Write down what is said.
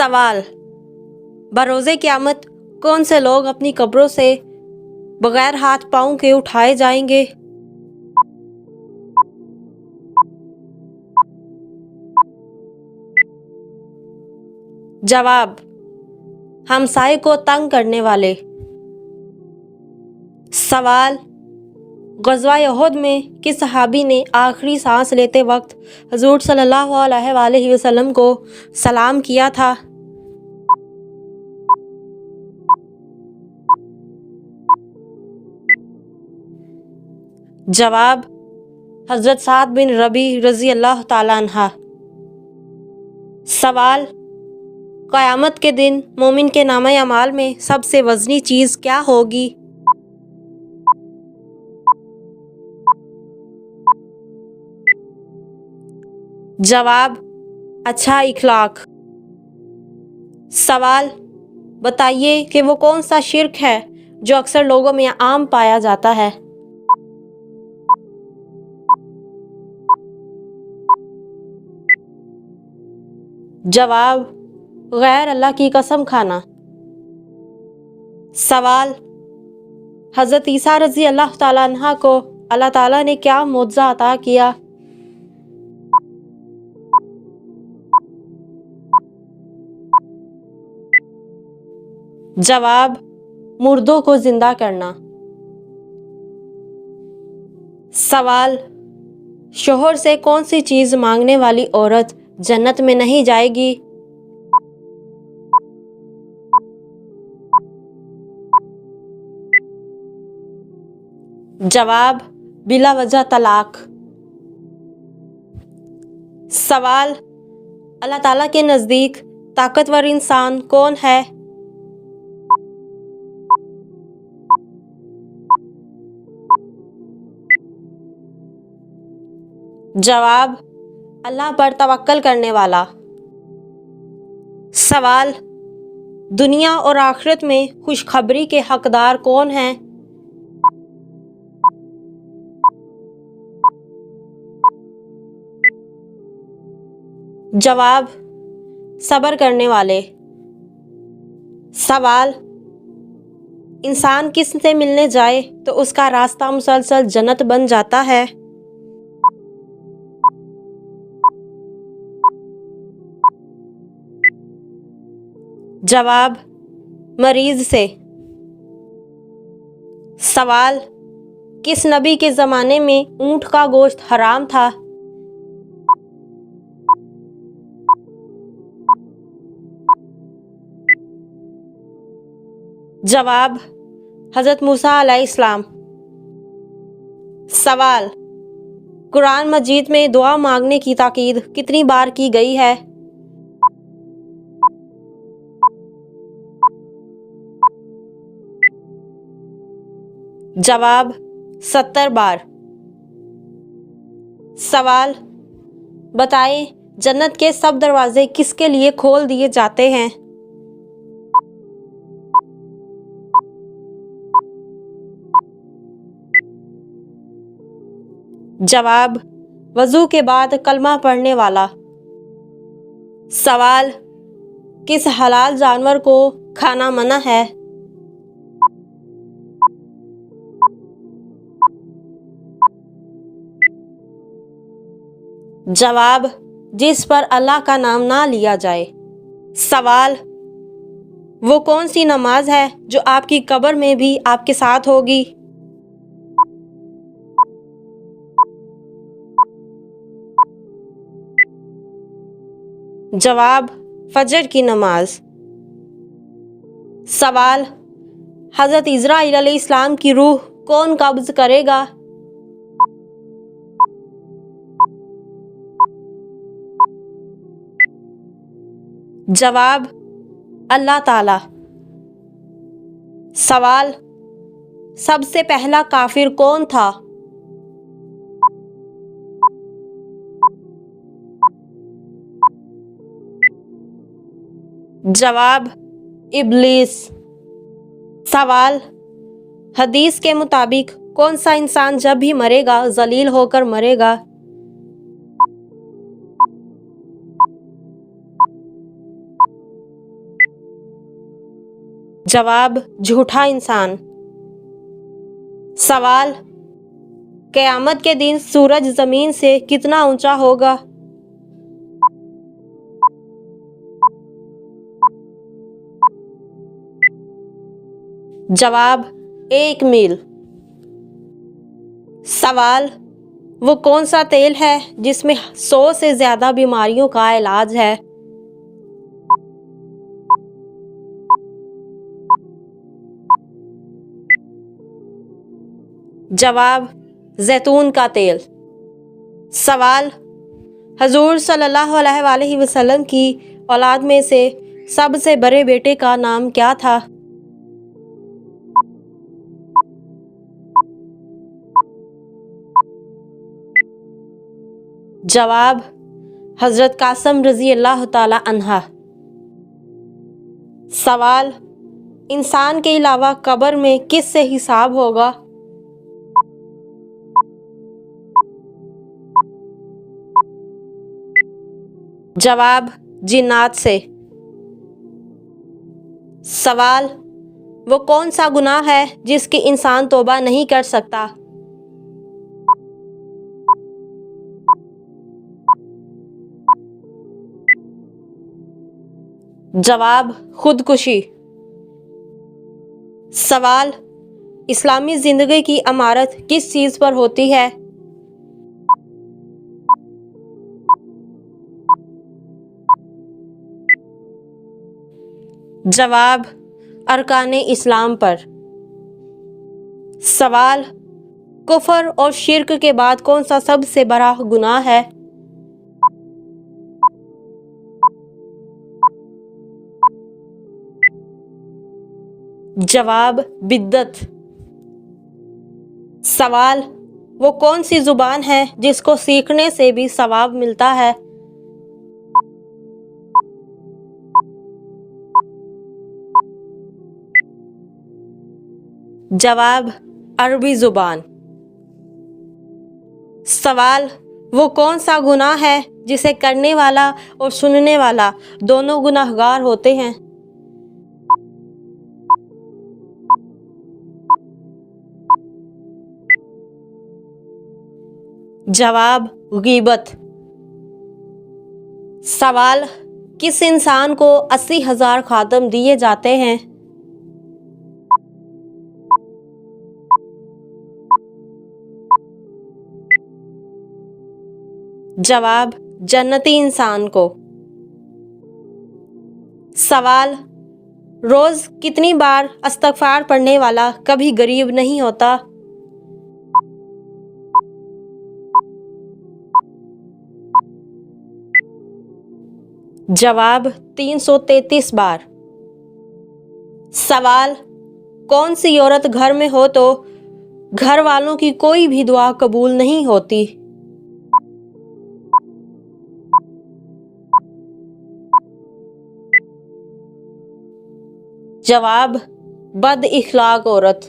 सवाल, बरोज़े क़यामत कौन से लोग अपनी कब्रों से बगैर हाथ पाँव के उठाए जाएंगे? जवाब, हमसाये को तंग करने वाले। सवाल, ग़ज़वा उहद में किस सहाबी ने आखिरी सांस लेते वक्त हुज़ूर सल्लल्लाहु अलैहि वसल्लम को सलाम किया था? जवाब, हज़रत साद बिन रबी रज़ी अल्लाह ताला अन्हा। सवाल, क़यामत के दिन मोमिन के नामे अमाल में सबसे वज़नी चीज़ क्या होगी? जवाब, अच्छा इखलाक। सवाल, बताइए कि वो कौन सा शिर्क है जो अक्सर लोगों में आम पाया जाता है? जवाब, गैर अल्लाह की कसम खाना। सवाल, हज़रत ईसा रज़ी अल्लाह ताला अन्हा को अल्लाह ताला ने क्या मोअज़्ज़ा अता किया? जवाब, मुर्दों को जिंदा करना। सवाल, शोहर से कौन सी चीज़ मांगने वाली औरत जन्नत में नहीं जाएगी? जवाब, बिला वजह तलाक। सवाल, अल्लाह ताला के नज़दीक ताकतवर इंसान कौन है? जवाब, अल्लाह पर तवक्कल करने वाला। सवाल, दुनिया और आखिरत में खुशखबरी के हकदार कौन हैं? जवाब, सब्र करने वाले। सवाल, इंसान किससे मिलने जाए तो उसका रास्ता मुसलसल जन्नत बन जाता है? जवाब, मरीज से। सवाल, किस नबी के ज़माने में ऊँट का गोश्त हराम था? जवाब, हज़रत मूसा अलैहिस्सलाम। सवाल, कुरान मजीद में दुआ मांगने की ताकीद कितनी बार की गई है? जवाब, 70 बार। सवाल, बताएं जन्नत के सब दरवाजे किसके लिए खोल दिए जाते हैं? जवाब, वज़ू के बाद कलमा पढ़ने वाला। सवाल, किस हलाल जानवर को खाना मना है? जवाब, जिस पर अल्लाह का नाम ना लिया जाए। सवाल, वो कौन सी नमाज है जो आपकी कब्र में भी आपके साथ होगी? जवाब, फजर की नमाज। सवाल, हज़रत इज़राइल अलैहिस्सलाम की रूह कौन कब्ज़ करेगा? जवाब, अल्लाह ताला। सवाल, सबसे पहला काफिर कौन था? जवाब, इब्लीस। सवाल, हदीस के मुताबिक कौन सा इंसान जब भी मरेगा जलील होकर मरेगा? जवाब झूठा इंसान। सवाल क़यामत के दिन सूरज ज़मीन से कितना ऊंचा होगा? जवाब 1 मील। सवाल वो कौन सा तेल है जिसमें 100 से ज़्यादा बीमारियों का इलाज है? जवाब जैतून का तेल। सवाल हजूर सल्लल्लाहु अलैहि वसल्लम की औलाद में से सबसे बड़े बेटे का नाम क्या था? जवाब हजरत कासिम रजी अल्लाह ताला अन्हा। सवाल इंसान के अलावा कब्र में किस से हिसाब होगा? जवाब जिन्नात से। सवाल वो कौन सा गुनाह है जिसकी इंसान तौबा नहीं कर सकता? जवाब खुदकुशी। सवाल इस्लामी जिंदगी की इमारत किस चीज पर होती है? जवाब अरकाने इस्लाम पर। सवाल कुफर और शिर्क के बाद कौन सा सबसे बड़ा गुनाह है? जवाब बिद्दत। सवाल वो कौन सी जुबान है जिसको सीखने से भी सवाब मिलता है? जवाब अरबी जुबान। सवाल वो कौन सा गुनाह है जिसे करने वाला और सुनने वाला दोनों गुनाहगार होते हैं? जवाब गीबत। सवाल किस इंसान को 80,000 खातम दिए जाते हैं? जवाब जन्नती इंसान को। सवाल रोज कितनी बार इस्तग़फ़ार पढ़ने वाला कभी गरीब नहीं होता? जवाब 333 बार। सवाल कौन सी औरत घर में हो तो घर वालों की कोई भी दुआ कबूल नहीं होती? जवाब बद इखलाक औरत।